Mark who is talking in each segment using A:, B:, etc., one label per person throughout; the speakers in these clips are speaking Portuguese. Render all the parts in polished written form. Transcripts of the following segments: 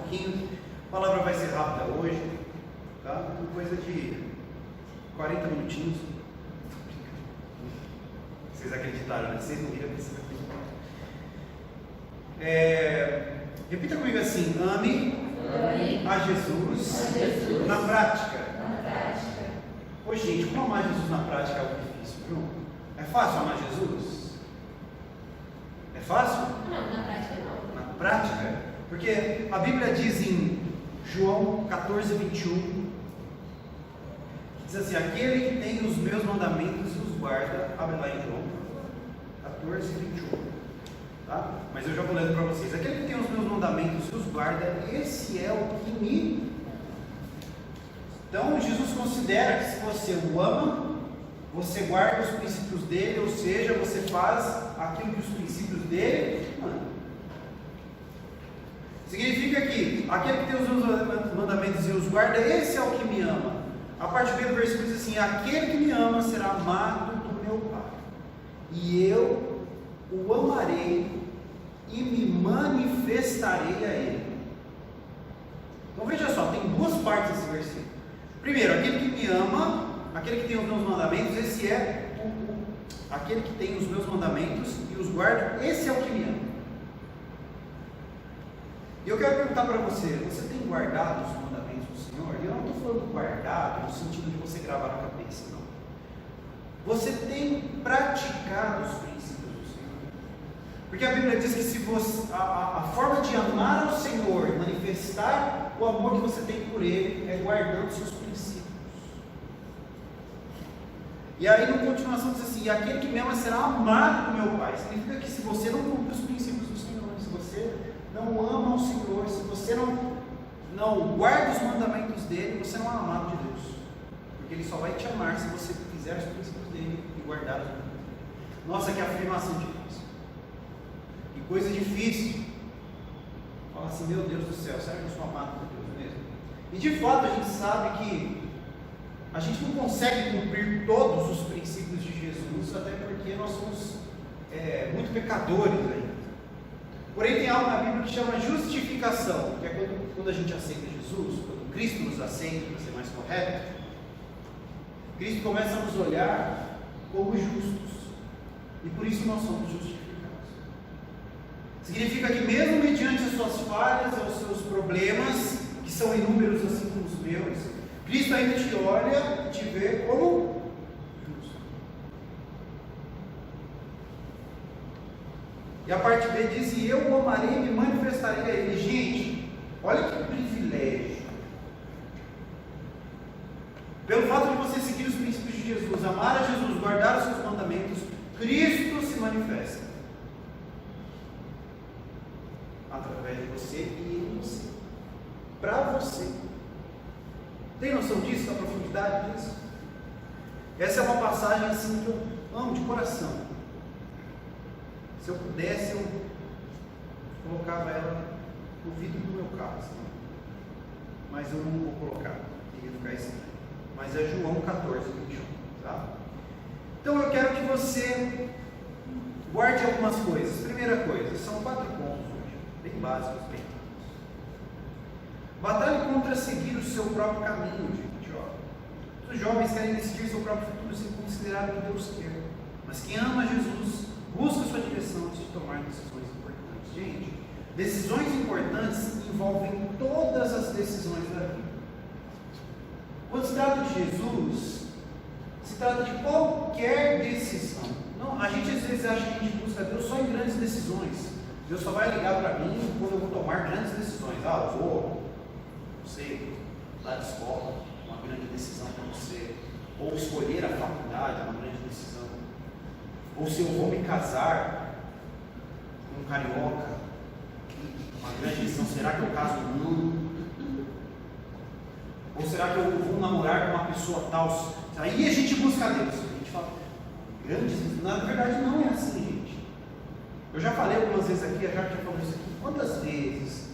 A: pouquinho. A palavra vai ser rápida hoje, tá? Uma coisa de 40 minutinhos. Vocês acreditaram, né? Vocês não viram, vocês acreditaram. Repita comigo assim: ame a Jesus na prática. Ô gente, como amar Jesus na prática é algo difícil, viu? É fácil amar Jesus? É fácil?
B: Não, na prática não.
A: Na prática? Porque a Bíblia diz em João 14, 21, diz assim: aquele que tem os meus mandamentos e os guarda. Abre lá em João 14, 21, tá? Mas eu já vou lendo para vocês. Aquele que tem os meus mandamentos e os guarda, esse é o que me... Então Jesus considera que se você o ama, você guarda os princípios dele, ou seja, você faz aquilo que os princípios dele mandam. Significa que aquele que tem os meus mandamentos e os guarda, esse é o que me ama. A parte B do versículo diz assim: aquele que me ama será amado do meu Pai, e eu o amarei e me manifestarei a ele. Então veja só, tem duas partes desse versículo. Primeiro, aquele que me ama, aquele que tem os meus mandamentos, esse é aquele que tem os meus mandamentos e os guarda, esse é o que me ama. E eu quero perguntar para você: você tem guardado os mandamentos do Senhor? E eu não estou falando guardado no sentido de você gravar na cabeça, não. Você tem praticado os princípios do Senhor? Porque a Bíblia diz que se você, a forma de amar ao Senhor, manifestar o amor que você tem por Ele, é guardando seus princípios. E aí, na continuação, diz assim: e aquele que me ama será amado do meu Pai. Significa que se você não cumpre os princípios do Senhor, se você não ama ao Senhor, se você não guarda os mandamentos dele, você não é amado de Deus. Porque Ele só vai te amar se você fizer os princípios dele e guardar os mandamentos dele. Nossa, que afirmação difícil. Que coisa difícil. Fala assim: meu Deus do céu, será que eu sou amado por Deus mesmo? E de fato a gente sabe que a gente não consegue cumprir todos os princípios de Jesus, até porque nós somos muito pecadores ainda. Porém, tem algo na Bíblia que chama justificação, que é quando a gente aceita Jesus, quando Cristo nos aceita, para ser mais correto, Cristo começa a nos olhar como justos, e por isso nós somos justificados. Significa que mesmo mediante as suas falhas, os seus problemas, que são inúmeros assim como os meus, Cristo ainda te olha e te vê como justo. E a parte B diz: e eu o amarei e me manifestarei a ele. Gente, olha que privilégio. Pelo fato de você seguir os princípios de Jesus, amar a Jesus, guardar os seus mandamentos, Cristo se manifesta através de você e em você, para você. Tem noção disso, da profundidade disso? Essa é uma passagem assim que eu amo de coração. Se eu pudesse, eu colocava ela no vidro do meu carro, assim. Mas eu não vou colocar, ia ficar estranho. Mas é João 14, 21, tá? Então eu quero que você guarde algumas coisas. Primeira coisa, são 4 pontos hoje, bem básicos, bem rápidos. Batalhe contra seguir o seu próprio caminho, gente. Os jovens querem decidir seu próprio futuro sem considerar o que Deus quer. Mas quem ama Jesus busca sua direção antes de tomar decisões importantes. Gente, decisões importantes envolvem todas as decisões da vida. Quando se trata de Jesus, se trata de qualquer decisão. Não, a gente às vezes acha que a gente busca Deus só em grandes decisões. Deus só vai ligar para mim quando eu vou tomar grandes decisões. Ah, eu vou, não sei, mudar de escola, uma grande decisão para você. Ou escolher a faculdade, uma grande decisão. Ou se eu vou me casar com um carioca, uma grande decisão. Será que eu caso ou não? Ou será que eu vou namorar com uma pessoa tal? Aí a gente busca Deus. A gente fala, grandes, na verdade não é assim, gente. Eu já falei algumas vezes aqui, a Jaque já falou isso aqui. Quantas vezes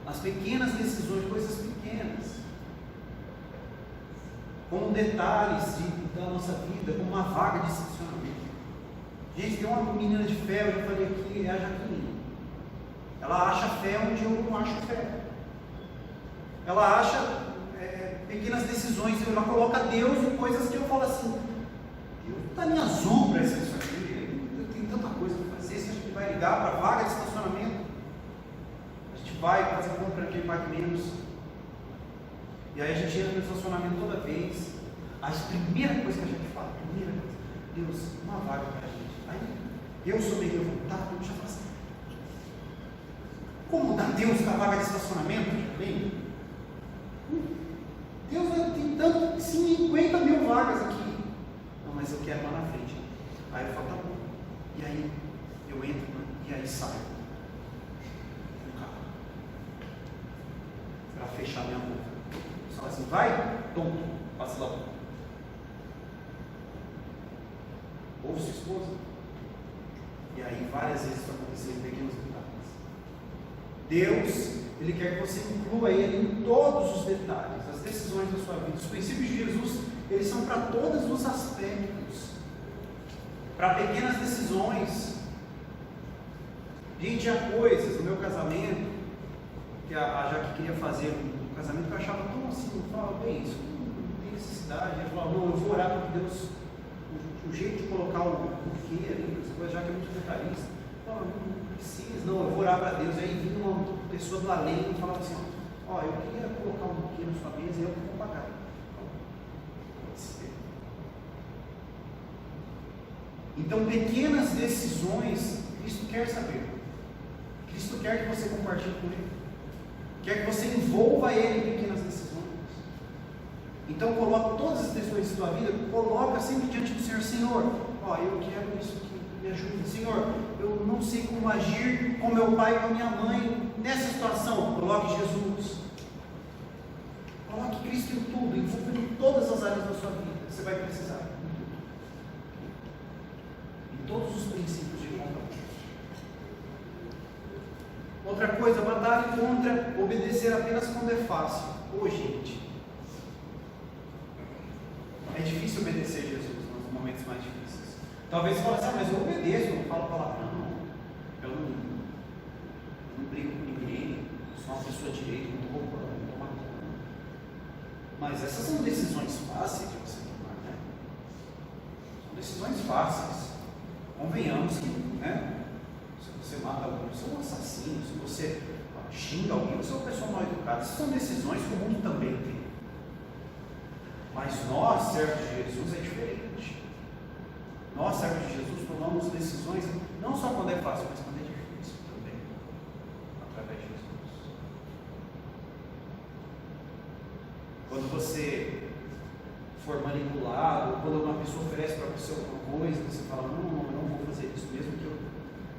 A: as pequenas decisões, coisas pequenas, como detalhes da nossa vida, como uma vaga de estacionamento. Gente, tem uma menina de fé, eu já falei aqui, é a Jaqueline. Ela acha fé fé onde eu não acho fé. Ela acha pequenas decisões, ela coloca Deus em coisas que eu falo assim, Deus está em azul para isso aqui, tem tanta coisa para fazer, se a gente vai ligar para a vaga de estacionamento, a gente vai fazer compra aqui, pague menos, e aí a gente entra no estacionamento toda vez, a primeira coisa que a gente fala, Deus, uma vaga para a gente, aí eu sou meio revoltado, eu já falo assim, como dá Deus com a vaga de estacionamento, bem? Deus tem tanto, 50 mil vagas aqui. Não, mas eu quero lá na frente. Aí eu falo, tá bom. E aí eu entro e aí saio no carro. Para fechar minha boca. Você fala assim, vai, tonto, passa lá. Ou sua esposa. E aí várias vezes isso aconteceu em pequenos detalhes. Deus, Ele quer que você inclua Ele em todos os detalhes, as decisões da sua vida. Os princípios de Jesus, eles são para todos os aspectos, para pequenas decisões. Gente, há coisas no meu casamento, que a Jaque queria fazer um casamento que eu achava tão assim, eu falava, bem, isso não tem necessidade. Ela falava, não, eu vou orar para Deus, o jeito de colocar o buquê ali, a Jaque é muito detalhista. Eu falava, não precisa, não, eu vou orar para Deus. Aí vinha uma pessoa do além e falava assim, ó, eu queria colocar um buquê na sua mesa e eu vou pagar. Pode ser. Então, pequenas decisões, Cristo quer saber. Cristo quer que você compartilhe com Ele. Quer que você envolva Ele em pequenas decisões. Então, coloca todas as decisões da sua vida, coloca sempre diante do Senhor, Senhor, eu quero isso aqui, me ajude. Senhor, eu não sei como agir com meu pai e com a minha mãe nessa situação. Coloque Jesus. Coloque Cristo em tudo, envolva em todas as áreas da sua vida. Você vai precisar. Em todos os princípios de compromisso. Outra coisa, batalha contra obedecer apenas quando é fácil. Gente, é difícil obedecer Jesus nos momentos mais difíceis. Talvez você fale assim, mas eu obedeço, eu não falo palavrão, eu não brigo com ninguém, eu sou uma pessoa de direito, não estou roubando, não estou matando. Mas essas são decisões fáceis de você tomar, né? São decisões fáceis. Convenhamos que, né? Se você mata alguém, você é um assassino, se você xinga alguém, você é uma pessoa mal educada. Essas são decisões que o mundo também tem. Mas nós, servos de Jesus, é diferente. Nós, servos de Jesus, tomamos decisões não só quando é fácil, mas quando é difícil também, através de Jesus. Quando você for manipulado, ou quando uma pessoa oferece para você alguma coisa, você fala, não, eu não vou fazer isso, mesmo que eu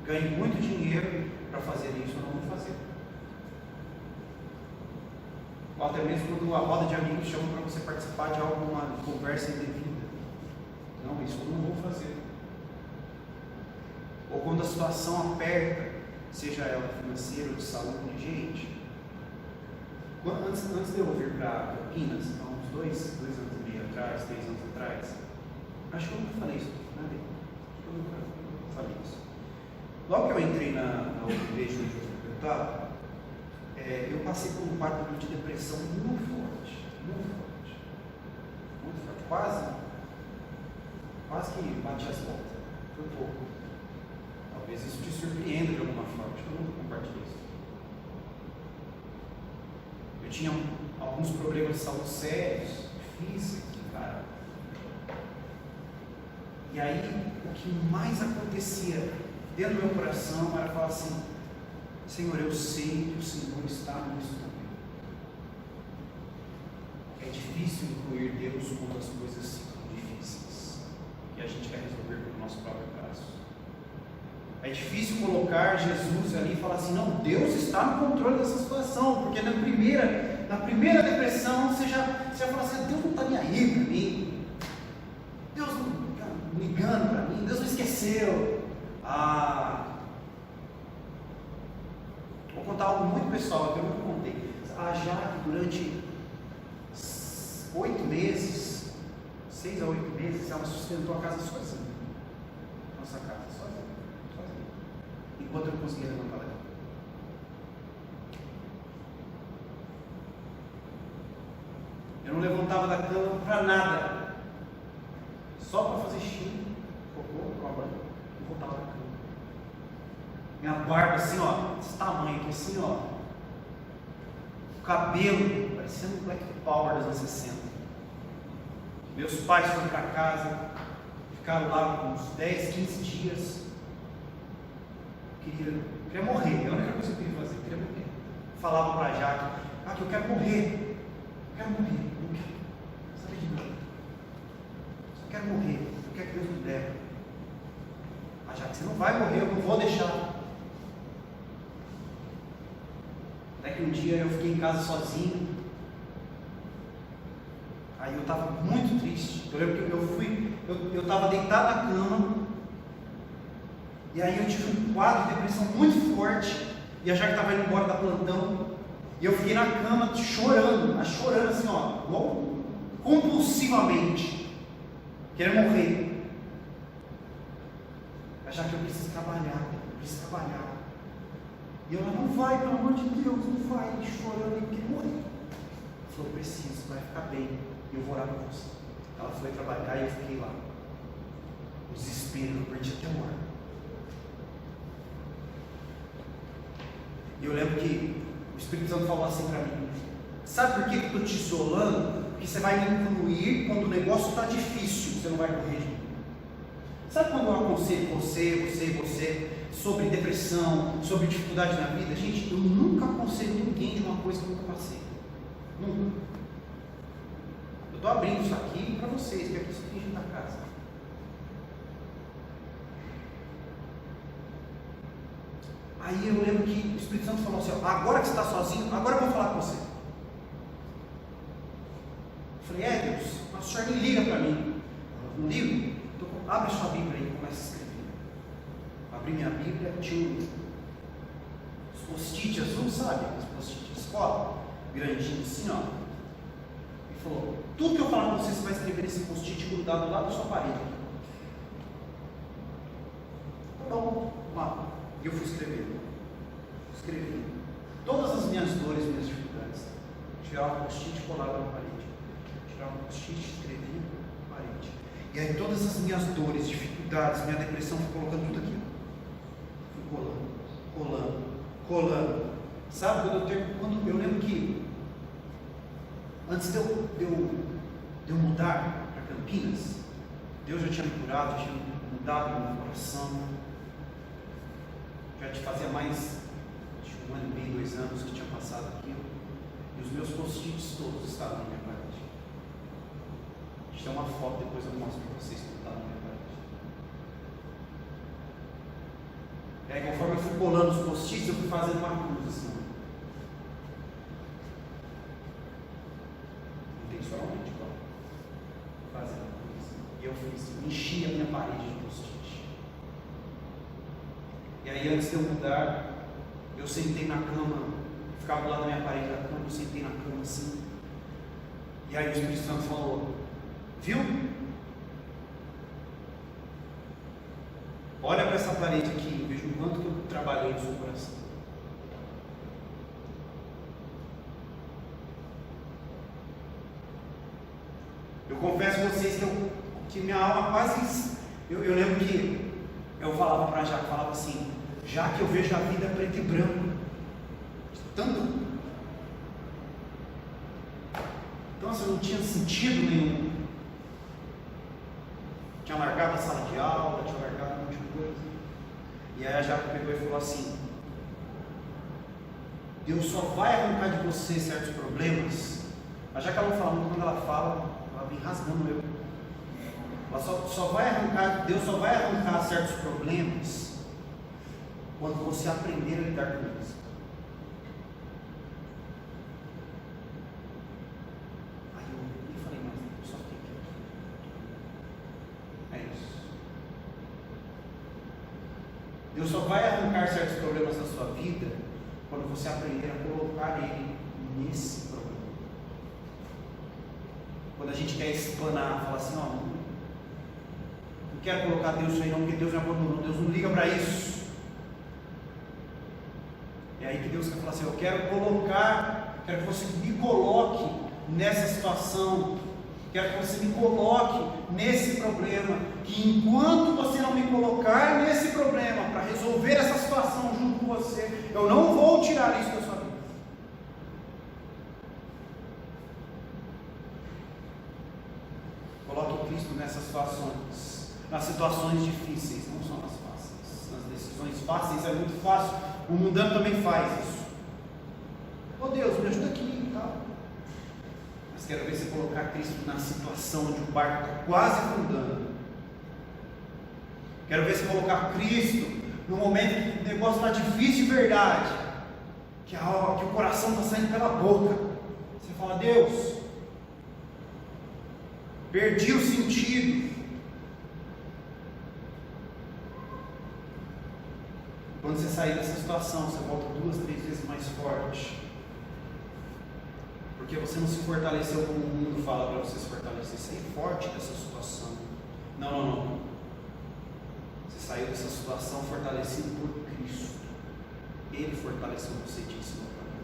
A: ganhe muito dinheiro para fazer isso, eu não vou fazer. Ou até mesmo quando a roda de amigos chama para você participar de alguma conversa indevida. Não, isso eu não vou fazer. Ou quando a situação aperta, seja ela financeira ou de saúde, gente. Antes de eu vir para Campinas, há uns 2 anos e meio atrás, 3 anos atrás, acho que eu nunca falei isso, né? Eu nunca falei isso. Logo que eu entrei na igreja onde eu frequentava, eu passei por um quadro de depressão muito forte, quase que bati as botas, foi pouco. Talvez isso te surpreenda de alguma forma, acho que eu nunca compartilhei isso. Eu tinha alguns problemas de saúde sérios, difíceis, cara. E aí, o que mais acontecia dentro do meu coração era falar assim, Senhor, eu sei que o Senhor está nisso também. É difícil incluir Deus quando as coisas ficam difíceis, que a gente quer resolver pelo nosso próprio braço. É difícil colocar Jesus ali e falar assim, não, Deus está no controle dessa situação, porque na primeira depressão você já fala assim, Deus não está nem aí para mim, Deus não está ligando para mim, Deus não esqueceu. Vou contar algo muito pessoal que eu nunca contei. A Jaque, durante 8 meses, 6 a 8 meses, ela sustentou a casa sozinha. Nossa casa sozinha. Enquanto eu conseguia levantar daqui. Eu não levantava da cama para nada, só para fazer xixi, cocô, tomar banho, e voltava da cama. Minha barba assim, ó, desse tamanho aqui, assim, ó. O cabelo parecendo um Black Power dos anos 60. Meus pais foram para casa, ficaram lá uns 10, 15 dias. Queria morrer, é a única coisa que eu queria fazer, eu queria morrer. Falava para a Jaque, que eu quero morrer. Eu quero morrer, não quero saber de nada. Só quero morrer, eu quero que Deus me leve. A Jaque, você não vai morrer, eu não vou deixar. Até que um dia eu fiquei em casa sozinho. Aí eu estava muito triste. Eu lembro que eu estava deitado na cama. E aí eu tive um quadro de depressão muito forte. E a Jaque estava indo embora da plantão. E eu fiquei na cama chorando assim, ó, compulsivamente, querendo morrer. A Jaque, eu preciso trabalhar. E ela, não vai, pelo amor de Deus, não vai, chorando, eu queria morrer. Ela falou, preciso, vai ficar bem, e eu vou orar por você. Ela foi trabalhar e eu fiquei lá. O desespero, eu perdi até o ar. E eu lembro que o Espírito Santo falou assim para mim, sabe por que eu estou te isolando? Porque você vai me incluir quando o negócio está difícil, você não vai correr de mim. Sabe quando eu aconselho você sobre depressão, sobre dificuldade na vida? Gente, eu nunca aconselho ninguém de uma coisa que eu nunca passei. Nunca. Eu estou abrindo isso aqui para vocês, que aqui isso aqui da casa. Aí eu lembro que o Espírito Santo falou assim, agora que você está sozinho, agora eu vou falar com você. Eu falei, Deus, mas o senhor me liga para mim. Um livro? Então, abre sua Bíblia aí e começa a escrever. Abri minha Bíblia, tinha os post-it azul, sabe? Os post-it de escola, grandinho assim, ó. E falou, tudo que eu falar com você vai escrever nesse post-it grudado lá da sua parede. Então, lá. E eu fui escrevendo. Escrevi todas as minhas dores, minhas dificuldades. Tirava um post-it e colava na parede. Tirava um post-it, escrevia na parede. E aí todas as minhas dores, dificuldades, minha depressão, fui colocando tudo aqui. Fui colando. Sabe, quando eu lembro que antes de eu mudar para Campinas, Deus já tinha me curado, já tinha mudado o meu coração. Já te fazia mais de 1 ano e meio, 2 anos que tinha passado aquilo. E os meus post-its todos estavam na minha parede. Deixa eu ter uma foto, depois eu mostro para vocês que estava na minha parede. E aí, conforme eu fui colando os post-its, eu fui fazendo uma cruz assim. Intencionalmente, fazendo uma cruz. E eu enchi a minha parede de post-it. E aí, antes de eu mudar, eu sentei na cama, ficava lá na minha parede da cama, eu sentei na cama assim. E aí o Espírito Santo falou, viu? Olha para essa parede aqui, veja o quanto que eu trabalhei no seu coração. Eu confesso a vocês que minha alma quase... Eu lembro que eu falava para a Jaque, falava assim, já que eu vejo a vida preto e branco, tanto, nossa, não tinha sentido nenhum. Tinha largado a sala de aula, tinha largado um monte de coisa. E aí a Jaque pegou e falou assim, Deus só vai arrancar de você certos problemas. A Jaque ela não fala muito, quando ela fala, ela vem rasgando eu. Ela só vai arrancar, Deus só vai arrancar certos problemas quando você aprender a lidar com eles. Aí eu falei, mas eu só tenho que... É isso. Deus só vai arrancar certos problemas da sua vida quando você aprender a colocar ele nesse problema. Quando a gente quer explanar, falar assim, ó, não quero colocar Deus aí não, porque Deus me abandonou, Deus não liga para isso. É aí que Deus quer falar assim, eu quero que você me coloque nessa situação, quero que você me coloque nesse problema, que enquanto você não me colocar nesse problema, para resolver essa situação junto com você, eu não vou tirar isso da sua vida. Coloque Cristo nessas situações, nas situações difíceis, não só nas fáceis. Nas decisões fáceis é muito fácil, o mundano também faz isso. Oh Deus, me ajuda aqui e tal. Mas quero ver você colocar Cristo na situação onde o barco está quase afundando. Quero ver você colocar Cristo no momento que o negócio está difícil de verdade, que o coração está saindo pela boca. Você fala: Deus, perdi o sentido. Quando você sair dessa situação, você volta 2, 3 vezes mais forte. Porque você não se fortaleceu como o mundo fala para você se fortalecer. Sair forte dessa situação. Não. Você saiu dessa situação fortalecido por Cristo. Ele fortaleceu você e te ensinou para mim.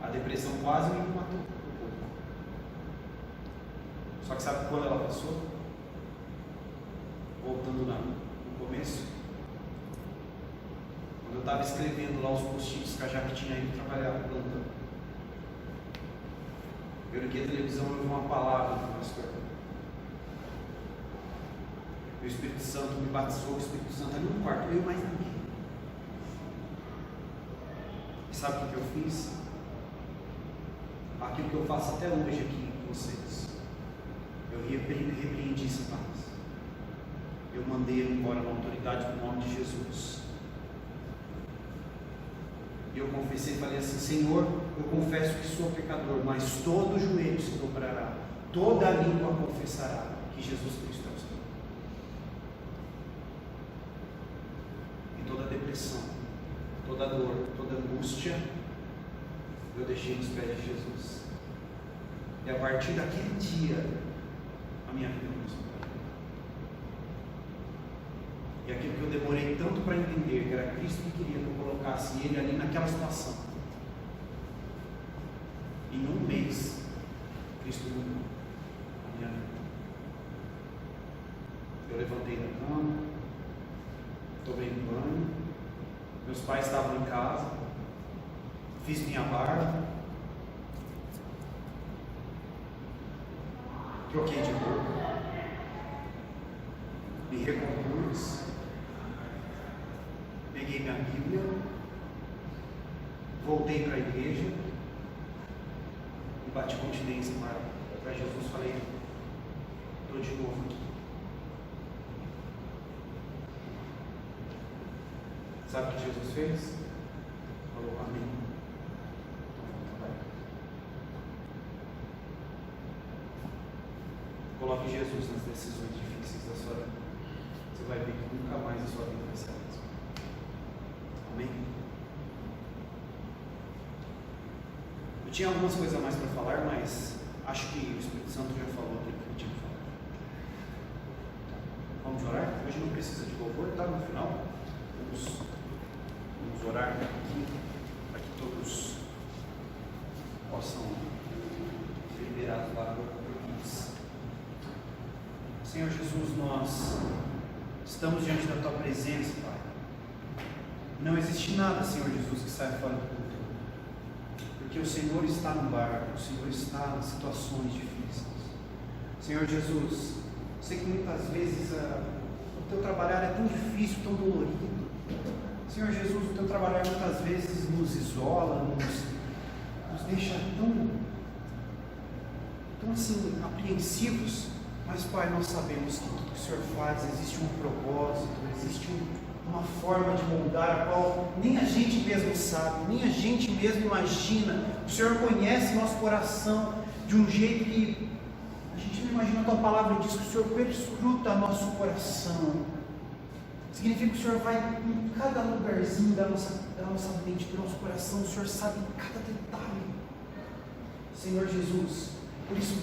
A: A depressão quase me matou um pouco. Só que sabe quando ela passou? Voltando no começo, quando eu estava escrevendo lá os post-its que a Jaque tinha ido trabalhar plantando, eu liguei a televisão e ouvi uma palavra do pastor. O Espírito Santo me batizou, o Espírito Santo ali no quarto, eu e mais ninguém. E sabe o que eu fiz? Aquilo que eu faço até hoje aqui com vocês. Eu repreendi Satanás. Eu mandei ele embora na autoridade do nome de Jesus. E eu confessei e falei assim: Senhor, eu confesso que sou pecador, mas todo joelho se dobrará, toda língua confessará que Jesus Cristo é o Senhor. E toda depressão, toda dor, toda angústia, eu deixei nos pés de Jesus. E a partir daquele dia, a minha vida começou. E aquilo que eu demorei tanto para entender, que era Cristo que queria que eu colocasse ele ali naquela situação. Em um mês, Cristo mudou a minha vida. Eu levantei da cama, tomei banho, meus pais estavam em casa, fiz minha barba, troquei de roupa, me recompus, peguei minha Bíblia, voltei para a igreja e bati continência para Jesus. Falei: estou de novo aqui. Sabe o que Jesus fez? Falou: amém. Coloque Jesus nas decisões difíceis da sua vida. Você vai ver que nunca mais a sua vida vai ser a mesma. Amém? Eu tinha algumas coisas a mais para falar, mas acho que o Espírito Santo já falou aquilo que eu tinha que falar. Vamos orar? Hoje não precisa de louvor, tá? No final, vamos orar aqui, para que todos possam ser liberados lá por isso. Senhor Jesus, nós estamos diante da Tua presença, Pai. Não existe nada, Senhor Jesus, que saia fora do controle, porque o Senhor está no barco, o Senhor está nas situações difíceis. Senhor Jesus, sei que muitas vezes o Teu trabalhar é tão difícil, tão dolorido. Senhor Jesus, o Teu trabalhar muitas vezes nos isola, nos deixa tão assim, apreensivos. Mas, Pai, nós sabemos que tudo que o Senhor faz, existe um propósito, existe uma forma de moldar a qual nem a gente mesmo sabe, nem a gente mesmo imagina. O Senhor conhece nosso coração de um jeito que a gente não imagina. A Tua palavra diz que o Senhor perscruta nosso coração. Significa que o Senhor vai em cada lugarzinho da nossa mente, do nosso coração. O Senhor sabe cada detalhe. Senhor Jesus, por isso,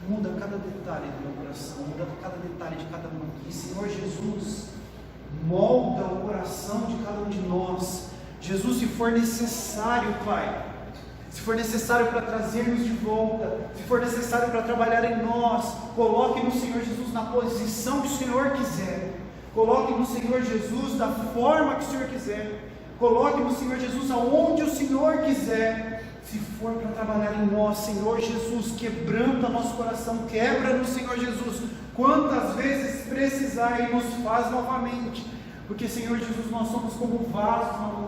A: muda cada detalhe do meu coração, muda cada detalhe de cada um aqui. Senhor Jesus, molda o coração de cada um de nós, Jesus, se for necessário, Pai, se for necessário para trazer-nos de volta, se for necessário para trabalhar em nós, coloque no Senhor Jesus na posição que o Senhor quiser, coloque no Senhor Jesus da forma que o Senhor quiser, coloque no Senhor Jesus aonde o Senhor quiser. Se for para trabalhar em nós, Senhor Jesus, quebranta nosso coração, quebra no Senhor Jesus, quantas vezes precisar e nos faz novamente, porque Senhor Jesus, nós somos como vasos na mão.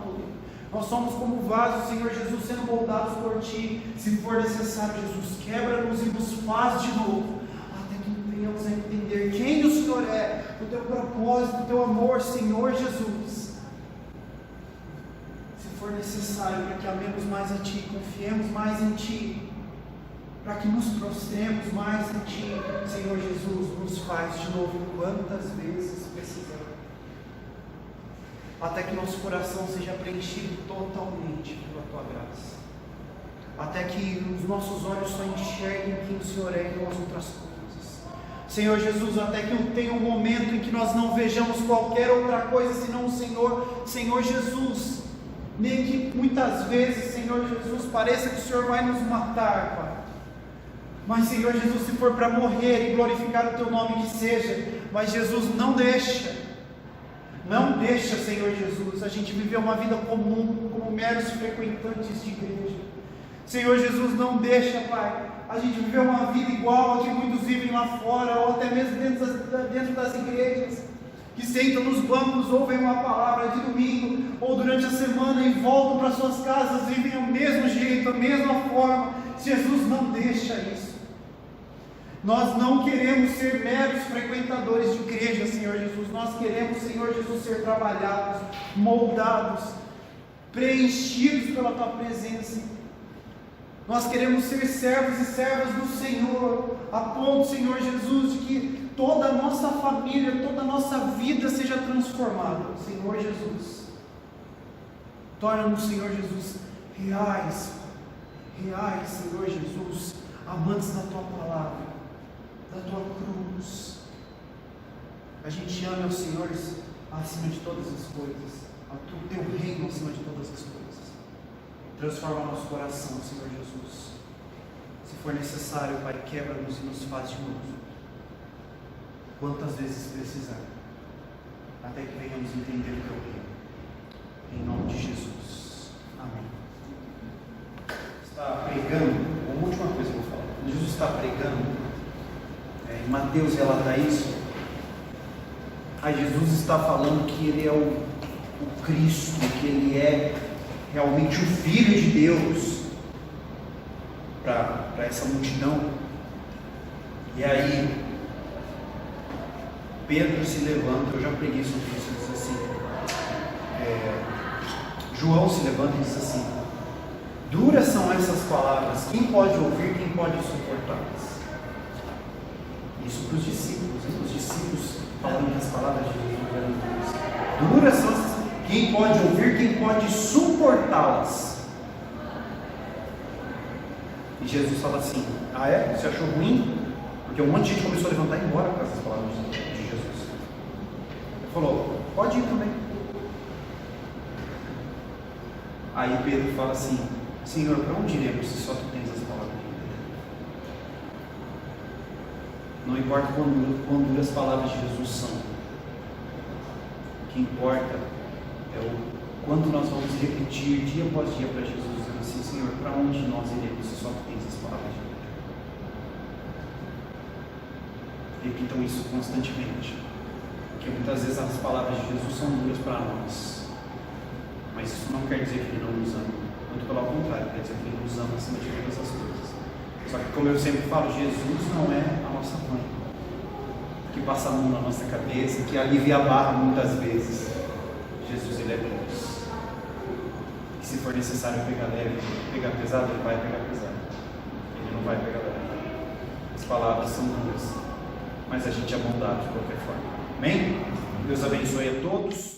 A: Nós somos como vasos, Senhor Jesus, sendo moldados por Ti. Se for necessário, Jesus, quebra-nos e nos faz de novo, até que venhamos a entender quem o Senhor é, o Teu propósito, o Teu amor, Senhor Jesus. Se for necessário, para que amemos mais a Ti, confiemos mais em Ti, para que nos prostremos mais em Ti, Senhor Jesus, nos faz de novo quantas vezes precisamos, até que nosso coração seja preenchido totalmente pela Tua graça, até que os nossos olhos só enxerguem quem o Senhor é e não as outras coisas, Senhor Jesus, até que tenha um momento em que nós não vejamos qualquer outra coisa senão o Senhor, Senhor Jesus, nem que muitas vezes, Senhor Jesus, pareça que o Senhor vai nos matar, Pai, mas Senhor Jesus, se for para morrer e glorificar o Teu nome, que seja, mas Jesus, não deixa, Senhor Jesus, a gente viver uma vida comum, como meros frequentantes de igreja. Senhor Jesus, não deixa, Pai, a gente viver uma vida igual a que muitos vivem lá fora, ou até mesmo dentro das igrejas, que sentam nos bancos, ouvem uma palavra de domingo, ou durante a semana e voltam para suas casas, vivem do mesmo jeito, da mesma forma. Jesus, não deixa isso. Nós não queremos ser meros frequentadores de igreja, Senhor Jesus. Nós queremos, Senhor Jesus, ser trabalhados, moldados, preenchidos pela Tua presença. Nós queremos ser servos e servas do Senhor, a ponto, Senhor Jesus, de que toda a nossa família, toda a nossa vida seja transformada. Senhor Jesus, torna-nos, Senhor Jesus, reais, Senhor Jesus, amantes da Tua palavra, da Tua cruz. A gente ama o Senhor acima de todas as coisas, o Teu reino acima de todas as coisas. Transforma nosso coração, Senhor Jesus. Se for necessário, Pai, quebra-nos e nos faz de novo, quantas vezes precisar, até que venhamos entender o Teu reino. Em nome de Jesus. Amém. Está pregando, uma última coisa que eu vou falar. Quando Jesus está pregando, em Mateus relata isso, aí Jesus está falando que Ele é o Cristo, que Ele é realmente o Filho de Deus para essa multidão. E aí Pedro se levanta, eu já preguei sobre isso, ele diz assim, João se levanta e diz assim: duras são essas palavras, quem pode ouvir, quem pode suportá-las? Isso para os discípulos falando que as palavras de Jesus eram duras. Duras são essas, quem pode ouvir, quem pode suportá-las? E Jesus fala assim: ah é? Você achou ruim? Porque um monte de gente começou a levantar e ir embora com essas palavras de Jesus. Ele falou: pode ir também. Aí Pedro fala assim: Senhor, para onde iremos se só Tu tens as palavras de vida? Não importa quão duras as palavras de Jesus são, o que importa é o quanto nós vamos repetir dia após dia para Jesus, dizendo assim: Senhor, para onde nós iremos se só Tu tens as palavras de vida? Repitam isso constantemente, porque muitas vezes as palavras de Jesus são duras para nós, mas isso não quer dizer que Ele não nos ama, muito pelo contrário, quer dizer que Ele nos ama acima de todas as coisas. Só que, como eu sempre falo, Jesus não é a nossa mãe, que passa a mão na nossa cabeça, que alivia a barra muitas vezes. Jesus, Ele é Deus, e se for necessário pegar leve, pegar pesado, Ele vai pegar pesado, Ele não vai pegar leve. As palavras são duras, mas a gente é bondade de qualquer forma. Amém? Deus abençoe a todos.